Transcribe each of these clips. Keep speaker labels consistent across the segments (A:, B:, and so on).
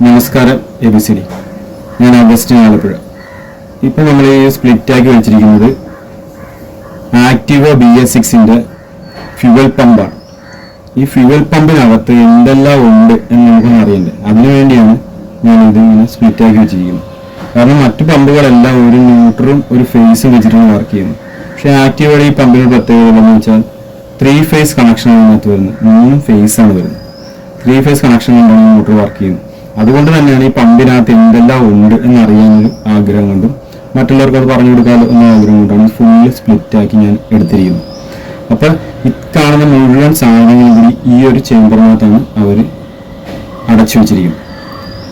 A: നമസ്കാരം ABCD. ഞാൻ Augustine Alappuzha. ഇപ്പോൾ നമ്മൾ ഈ സ്പ്ലിറ്റാക്കി വെച്ചിരിക്കുന്നത് ആക്റ്റീവ BS6ൻ്റെ ഫ്യൂവൽ പമ്പാണ്. ഈ ഫ്യൂവൽ പമ്പിനകത്ത് എന്തെല്ലാം ഉണ്ട് എന്ന് നമുക്കൊന്നും അറിയണ്ടേ. അതിനുവേണ്ടിയാണ് ഞാനിത് ഇങ്ങനെ സ്പ്ലിറ്റാക്കി വെച്ചിരിക്കുന്നത്. കാരണം മറ്റു പമ്പുകളെല്ലാം ഒരു ന്യൂട്രലും ഒരു ഫേസും വെച്ചിട്ടാണ് വർക്ക് ചെയ്യുന്നത്. പക്ഷേ ആക്റ്റീവയുടെ ഈ പമ്പിന് പ്രത്യേകത എന്ന് വെച്ചാൽ 3 ഫേസ് കണക്ഷനാണ് ഇതിനകത്ത് വരുന്നത്. 3 ഫേസാണ് വരുന്നത്. 3 ഫേസ് കണക്ഷൻ കൊണ്ടാണ് ന്യൂട്രൽ വർക്ക് ചെയ്യുന്നത്. അതുകൊണ്ട് തന്നെയാണ് ഈ പമ്പിനകത്ത് എന്തെല്ലാം ഉണ്ട് എന്നറിയാനൊരു ആഗ്രഹം കൊണ്ടും മറ്റുള്ളവർക്ക് അത് പറഞ്ഞു കൊടുക്കാമല്ലോ എന്ന ആഗ്രഹം കൊണ്ടാണ് ഫുള്ള് സ്പ്ലിറ്റാക്കി ഞാൻ എടുത്തിരിക്കുന്നത്. അപ്പോൾ ഈ കാണുന്ന മുഴുവൻ സാധനങ്ങളും കൂടി ഈ ഒരു ചേമ്പറിനകത്താണ് അവർ അടച്ചു വെച്ചിരിക്കുന്നത്.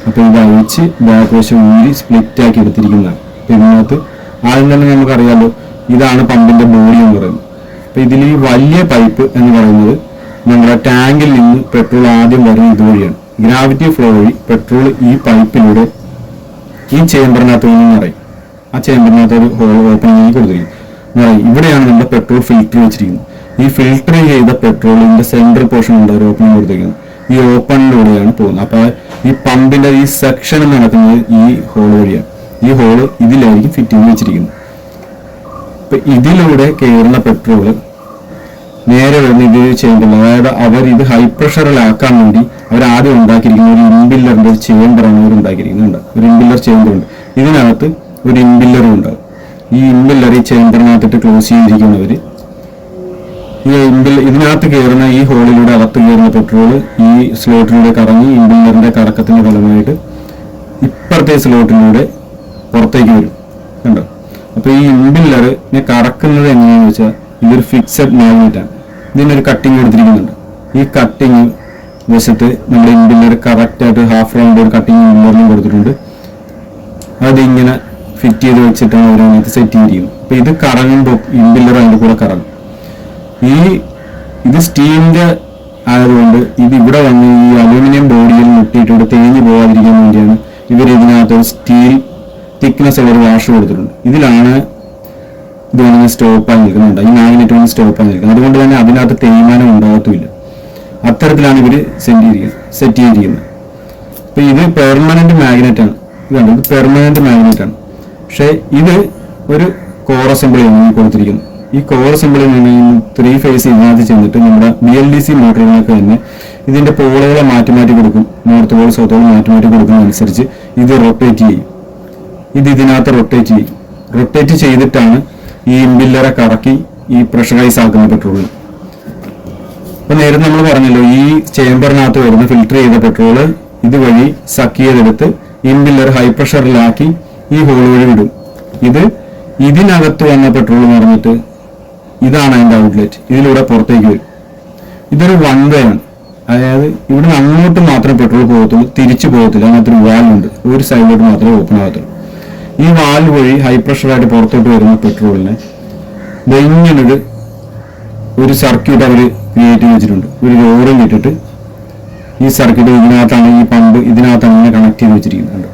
A: അപ്പോൾ ഇത് അഴിച്ച് ബാക്ക് വശം ഊരി സ്പ്ലിറ്റാക്കി എടുത്തിരിക്കുന്നതാണ്. അപ്പോൾ ഇതിനകത്ത് ആദ്യം തന്നെ നമുക്കറിയാമല്ലോ, ഇതാണ് പമ്പിൻ്റെ ബോഡി എന്ന് പറയുന്നത്. അപ്പോൾ ഇതിൽ ഈ വലിയ പൈപ്പ് എന്ന് പറയുന്നത് നമ്മുടെ ടാങ്കിൽ നിന്ന് പെട്രോൾ ആദ്യം വരുന്നത് ഇതുവഴിയാണ്. ഗ്രാവിറ്റി ഫ്ലോ വഴി പെട്രോൾ ഈ പൈപ്പിലൂടെ ഈ ചേമ്പറിനകത്ത് നിന്ന് നിറയും. ആ ചേമ്പറിനകത്ത് ഒരു ഹോൾ ഓപ്പൺ ചെയ്ത് കൊടുത്തിരിക്കും നിറയും. ഇവിടെയാണ് നമ്മുടെ പെട്രോൾ ഫിൽറ്റർ വെച്ചിരിക്കുന്നത്. ഈ ഫിൽറ്റർ ചെയ്ത പെട്രോളിന്റെ സെൻട്രൽ പോർഷൻ ഉണ്ട് ഒരു ഓപ്പണിംഗ് കൊടുത്തിരിക്കുന്നത്. ഈ ഓപ്പണിലൂടെയാണ് പോകുന്നത്. അപ്പോൾ ഈ പമ്പിന്റെ ഈ സെക്ഷൻ നടക്കുന്നത് ഈ ഹോൾ വഴിയാണ്. ഈ ഹോള് ഇതിലായിരിക്കും ഫിറ്റ് ചെയ്ത് വെച്ചിരിക്കുന്നത്. അപ്പൊ ഇതിലൂടെ കയറുന്ന പെട്രോള് നേരെ വരുന്ന ഇത് ചേമ്പറിൽ, അതായത് അവർ ഇത് ഹൈ പ്രഷറിലാക്കാൻ വേണ്ടി അവർ ആദ്യം ഉണ്ടാക്കിയിരിക്കുന്ന ഒരു ഇൻബില്ലറിന്റെ ഒരു ചേമ്പറാണ് അവർ ഉണ്ടാക്കിയിരിക്കുന്നുണ്ട്. ഒരു ഇൻബില്ലർ ചേമ്പറുണ്ട്. ഇതിനകത്ത് ഒരു ഇൻബില്ലറും ഉണ്ടാകും. ഈ ഇൻബില്ലർ ഈ ചേമ്പറിനകത്തിട്ട് ക്ലോസ് ചെയ്തിരിക്കുന്നവർ ഇതിനകത്ത് കയറുന്ന ഈ ഹോളിലൂടെ അകത്ത് കയറുന്ന പെട്രോള് ഈ സ്ലോട്ടിലൂടെ കറങ്ങി ഇൻബില്ലറിന്റെ കറക്കത്തിന്റെ ഫലമായിട്ട് ഇപ്പുറത്തെ സ്ലോട്ടിലൂടെ പുറത്തേക്ക് വരും. കണ്ടോ? അപ്പൊ ഈ ഇൻബില്ലറിനെ കറക്കുന്നത് എങ്ങനെയാണെന്ന് വെച്ചാൽ ഇതൊരു ഫിക്സഡ് മാഗ്നറ്റാണ്. ഇതിനൊരു കട്ടിങ് കൊടുത്തിരിക്കുന്നുണ്ട്. ഈ കട്ടിങ് വശത്ത് നമ്മുടെ ഇൻബില്ലർ കറക്റ്റായിട്ട് ഹാഫ് റൗണ്ട് ഒരു കട്ടിങ് ഇൻബില്ലറിനും കൊടുത്തിട്ടുണ്ട്. അതിങ്ങനെ ഫിറ്റ് ചെയ്ത് വെച്ചിട്ടാണ് അവരതിനകത്ത് സെറ്റ് ചെയ്തിരിക്കുന്നത്. അപ്പോൾ ഇത് കറങ്ങുമ്പോൾ ഇൻബില്ലർ അതിൻ്റെ കൂടെ കറങ്ങും. ഇത് സ്റ്റീലിൻ്റെ ആയതുകൊണ്ട് ഇത് ഇവിടെ വന്ന് ഈ അലൂമിനിയം ബോഡിയിൽ മുട്ടിയിട്ട് ഇവിടെ തേഞ്ഞു പോകാതിരിക്കാൻ വേണ്ടിയാണ് ഇവർ ഇതിനകത്ത് സ്റ്റീൽ തിക്നെസ് ഉള്ള ഒരു വാഷ് കൊടുത്തിട്ടുണ്ട്. ഇതിലാണ് ഇത് വന്ന് സ്റ്റോപ്പായി നിൽക്കുന്നുണ്ട്. ഈ മാഗ്നറ്റ് വന്ന് സ്റ്റോപ്പായി നിൽക്കുന്നത്. അതുകൊണ്ട് തന്നെ അതിനകത്ത് തേയ്മാനം ഉണ്ടാകത്തുമില്ല. അത്തരത്തിലാണ് ഇവർ സെറ്റ് ചെയ്തിരിക്കുന്നത്. അപ്പൊ ഇത് പെർമനന്റ് മാഗ്നറ്റാണ്. ഇതാണ്, ഇത് പെർമനന്റ് മാഗ്നറ്റാണ്. പക്ഷെ ഇത് ഒരു കോർ അസംബ്ലിയാണ് കൊടുത്തിരിക്കുന്നത്. ഈ കോർ അസംബ്ലിയിൽ നിന്ന് 3 ഫേസ് ഇതിനകത്ത് ചെന്നിട്ട് നമ്മുടെ BLDC മോട്ടറുകളൊക്കെ തന്നെ ഇതിന്റെ പോളുകളെ മാറ്റി കൊടുക്കും. നോർത്ത് പോൾ സൗത്ത് പോൾ മാറ്റി കൊടുക്കുന്നതനുസരിച്ച് ഇത് റൊട്ടേറ്റ് ചെയ്യും. ഇത് ഇതിനകത്ത് റൊട്ടേറ്റ് ചെയ്തിട്ടാണ് ഈ ഇംബില്ലറെ കറക്കി ഈ പ്രഷറൈസ് ആക്കുന്ന പെട്രോൾ. അപ്പൊ നേരത്തെ നമ്മൾ പറഞ്ഞല്ലോ, ഈ ചേമ്പറിനകത്ത് വരുന്ന ഫിൽറ്റർ ചെയ്ത പെട്രോള് ഇതുവഴി സക്ക് ചെയ്തെടുത്ത് ഇംബില്ലർ ഹൈ പ്രഷറിലാക്കി ഈ ഹോൾ വഴി വിടും. ഇതിനകത്ത് വന്ന പെട്രോൾ എന്ന് പറഞ്ഞിട്ട് ഇതാണ് അതിന്റെ ഔട്ട്ലെറ്റ്. ഇതിലൂടെ പുറത്തേക്ക് വരും. ഇതൊരു വൺ വേ ആണ്. അതായത് ഇവിടെ അങ്ങോട്ട് മാത്രമേ പെട്രോൾ പോകത്തുള്ളൂ, തിരിച്ചു പോകത്തില്ല. അങ്ങനത്തെ ഒരു വാൽവുണ്ട്. ഒരു സൈഡിലോട്ട് മാത്രമേ ഓപ്പൺ ആകത്തുള്ളൂ. ഈ വാൽവ് വഴി ഹൈ പ്രഷറായിട്ട് പുറത്തോട്ട് വരുന്ന പെട്രോളിനെ ഇങ്ങനൊരു ഒരു സർക്യൂട്ട് അവർ ക്രിയേറ്റ് ചെയ്ത് വെച്ചിട്ടുണ്ട്. ഒരു റോറും ഇട്ടിട്ട് ഈ സർക്യൂട്ട് ഇതിനകത്താണ്, ഈ പമ്പ് ഇതിനകത്താണ് ഇങ്ങനെ കണക്ട് ചെയ്ത് വെച്ചിരിക്കുന്നുണ്ട്.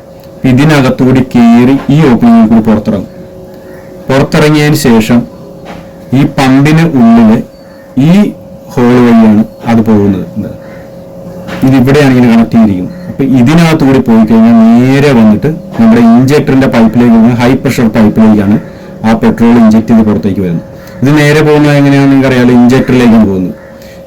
A: ഇതിനകത്തുകൂടി കയറി ഈ ഓപ്പണിങ്ങിൽ കൂടി പുറത്തിറങ്ങിയതിന് ശേഷം ഈ പമ്പിന് ഉള്ളില് ഈ ഹോൾ വഴിയാണ് അത് പോകുന്നത്. ഇതിവിടെയാണ് ഇങ്ങനെ കണക്ട് ചെയ്തിരിക്കുന്നത്. അപ്പൊ ഇതിനകത്ത് കൂടി പോയി കഴിഞ്ഞാൽ നേരെ വന്നിട്ട് നമ്മുടെ ഇഞ്ചക്ടറിന്റെ പൈപ്പിലേക്ക്, ഹൈ പ്രഷർ പൈപ്പിലേക്കാണ് ആ പെട്രോൾ ഇഞ്ചക്ട് ചെയ്ത് പുറത്തേക്ക് വരുന്നത്. ഇത് നേരെ പോകുന്നത് എങ്ങനെയാണെന്ന് നിങ്ങൾക്ക് അറിയാലോ, ഇഞ്ചക്ടറിലേക്കാണ് പോകുന്നത്.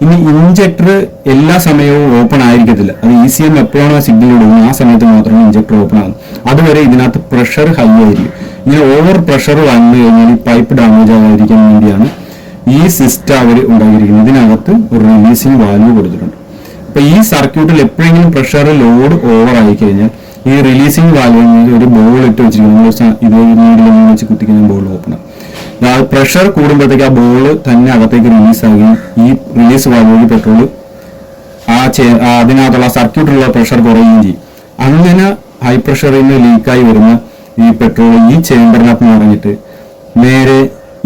A: ഇനി ഇഞ്ചക്ടർ എല്ലാ സമയവും ഓപ്പൺ ആയിരിക്കത്തില്ല. അത് ECM എപ്പോഴാണോ സിഗ്നൽ കൊടുക്കുന്നത് ആ സമയത്ത് മാത്രമേ ഇഞ്ചക്ടർ ഓപ്പൺ ആകും. അതുവരെ ഇതിനകത്ത് പ്രഷർ ഹൈ ആയിരിക്കും. ഇങ്ങനെ ഓവർ പ്രഷർ വന്നു കഴിഞ്ഞാൽ ഈ പൈപ്പ് ഡാമേജ് ആകാതിരിക്കാൻ വേണ്ടിയാണ് ഈ സിസ്റ്റം അവർ ഉണ്ടാക്കിയിരിക്കുന്നത്. ഇതിനകത്ത് ഒരു റിലീസിങ് വാൽവ് കൊടുത്തിട്ടുണ്ട്. അപ്പൊ ഈ സർക്യൂട്ടിൽ എപ്പോഴെങ്കിലും പ്രഷർ ലോഡ് ഓവർ ആയി കഴിഞ്ഞാൽ ഈ റിലീസിങ് വാൽവിൽ ഒരു ബോൾ ഇട്ട് വെച്ചിരിക്കുന്നു. ഇത് നീഡിലൊന്നും വെച്ച് കുത്തിക്കുന്ന ബോൾ ഓപ്പൺ ആകും. പ്രഷർ കൂടുമ്പോഴത്തേക്ക് ആ ബോൾ തന്നെ അകത്തേക്ക് റിലീസ് ആകുകയും ഈ റിലീസ് വാൽവ് വഴി പെട്രോൾ അതിനകത്തുള്ള സർക്യൂട്ടിലുള്ള പ്രഷർ കുറയുകയും ചെയ്യും. അങ്ങനെ ഹൈ പ്രഷറിൽ നിന്ന് ലീക്കായി വരുന്ന ഈ പെട്രോൾ ഈ ചേമ്പറിനകത്ത് നിറഞ്ഞിട്ട് നേരെ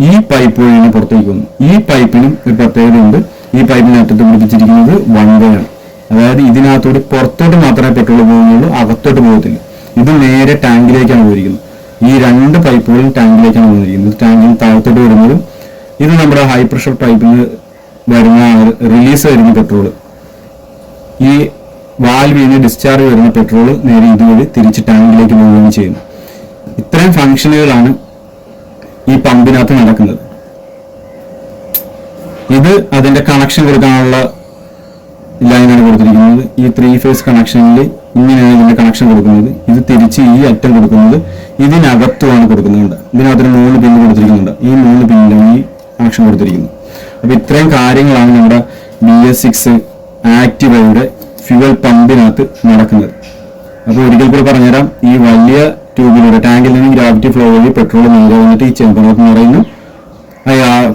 A: ഈ പൈപ്പ് വഴിയാണ് പുറത്തേക്ക് വന്നു. ഈ പൈപ്പിനും ഒരു പ്രത്യേകതയുണ്ട്. ഈ പൈപ്പിന് അറ്റത്ത് പിടിപ്പിച്ചിരിക്കുന്നത് വൺ വേ ആണ്. അതായത് ഇതിനകത്തോട് പുറത്തോട്ട് മാത്രമേ പെട്രോൾ പോകുന്നുള്ളൂ, അകത്തോട്ട് പോകത്തില്ല. ഇത് നേരെ ടാങ്കിലേക്കാണ് പോയിരിക്കുന്നത്. ഈ 2 പൈപ്പുകളും ടാങ്കിലേക്കാണ് വന്നിരിക്കുന്നത്. ടാങ്കിൽ താഴത്തോട്ട് വരുന്നതും ഇത് നമ്മുടെ ഹൈ പ്രഷർ പൈപ്പിൽ നിന്ന് വരുന്ന റിലീസ് വരുന്ന പെട്രോൾ ഈ വാൽവിൽ നിന്ന് ഡിസ്ചാർജ് വരുന്ന പെട്രോൾ നേരെ ഇതുവഴി തിരിച്ച് ടാങ്കിലേക്ക് പോവുകയും ചെയ്യുന്നു. ഇത്രയും ഫംഗ്ഷനുകളാണ് ഈ പമ്പിനകത്ത് നടക്കുന്നത്. ഇത് അതിന്റെ കണക്ഷൻ കൊടുക്കാനുള്ള ലൈനാണ് കൊടുത്തിരിക്കുന്നത്. ഈ 3 ഫേസ് കണക്ഷനിൽ ഇങ്ങനെയാണ് ഇതിന്റെ കണക്ഷൻ കൊടുക്കുന്നത്. ഇത് തിരിച്ച് ഈ അറ്റം കൊടുക്കുന്നത് ഇതിനകത്തുമാണ് കൊടുക്കുന്നുണ്ട്. ഇതിനകത്തൊരു 3 പിൻ കൊടുത്തിരിക്കുന്നുണ്ട്. ഈ 3 പിന്നിലാണ് ഈ കണക്ഷൻ കൊടുത്തിരിക്കുന്നത്. അപ്പൊ ഇത്രയും കാര്യങ്ങളാണ് നമ്മുടെ BS6 ആക്ടിവയുടെ ഫ്യൂവൽ പമ്പിനകത്ത് നടക്കുന്നത്. അപ്പോൾ ഒരിക്കൽ കൂടെ പറഞ്ഞുതരാം. ഈ വലിയ ട്യൂബിലൂടെ ടാങ്കിൽ നിന്ന് ഗ്രാവിറ്റി ഫ്ലോ വഴി പെട്രോൾ നേരെ വന്നിട്ട് ഈ ചെമ്പനകത്ത് നിറയുന്നു.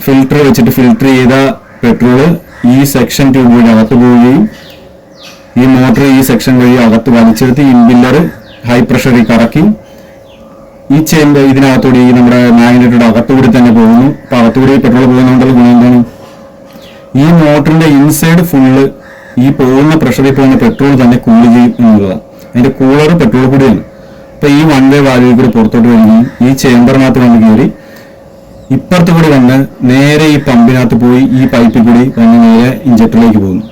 A: ഫിൽട്ടർ വെച്ചിട്ട് ഫിൽട്ടർ ചെയ്ത പെട്രോള് ഈ സെക്ഷൻ ട്യൂബ് വഴി അകത്ത് പോവുകയും ഈ മോട്ടർ ഈ സെക്ഷൻ വഴി അകത്ത് വലിച്ചെടുത്ത് ഇംപില്ലർ ഹൈ പ്രഷറിൽ കറക്കി ഈ ചേമ്പ് ഇതിനകത്തൂടി ഈ നമ്മുടെ മാഗ്നറ്റോട് അകത്തുകൂടി തന്നെ പോകുന്നു. അപ്പൊ അകത്തുകൂടി പെട്രോൾ പോകുന്നതുകൊണ്ടുള്ള ഗുണം എന്താണ്? ഈ മോട്ടറിന്റെ ഇൻസൈഡ് ഫുള്ള് ഈ പോകുന്ന പ്രഷറിൽ പോകുന്ന പെട്രോൾ തന്നെ കൂൾ ചെയ്യും എന്നുള്ളതാണ്. അതിന്റെ കൂളർ പെട്രോൾ കൂടിയാണ്. അപ്പൊ ഈ 1 വേ വാൽവിൽ കൂടി പുറത്തോട്ട് വരികയും ഈ ചേമ്പറിനകത്ത് വന്ന് കയറി ഇപ്പുറത്ത് കൂടി വന്ന് നേരെ ഈ പമ്പിനകത്ത് പോയി ഈ പൈപ്പിൽ കൂടി വന്ന് നേരെ ഇഞ്ചക്ടറിലേക്ക് പോകുന്നു.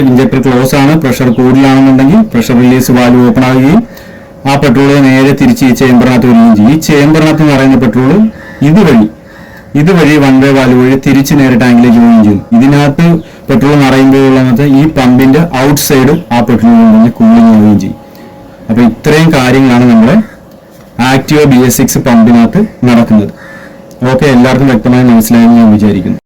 A: ഇഞ്ചക്ടർ ക്ലോസ് ആണ്. പ്രഷർ കൂടുതലാണെന്നുണ്ടെങ്കിൽ പ്രഷർ റിലീസ് വാൽവ് ഓപ്പൺ ആവുകയും ആ പെട്രോൾ നേരെ തിരിച്ച് ഈ ചേമ്പറിനകത്ത് വരികയും ചെയ്യും. ഈ ചേമ്പറിനകത്ത് എന്ന് പറയുന്ന പെട്രോൾ ഇതുവഴി 1 വേ വാൽവ് വഴി തിരിച്ച് നേരെ ടാങ്കിലേക്ക് പോവുകയും ചെയ്യും. ഇതിനകത്ത് പെട്രോൾ നിറയുമ്പോഴുള്ളത് ഈ പമ്പിന്റെ ഔട്ട് സൈഡ് ആ പെട്രോൾ കൊണ്ട് കൂളിംഗ് ആവുകയും ചെയ്യും. അപ്പൊ ഇത്രയും കാര്യങ്ങളാണ് നമ്മുടെ ആക്ടിവ BS6 പമ്പിനകത്ത് നടക്കുന്നത്. ഓക്കെ, എല്ലാവർക്കും വ്യക്തമായി മനസ്സിലായെന്ന് ഞാൻ വിചാരിക്കുന്നു.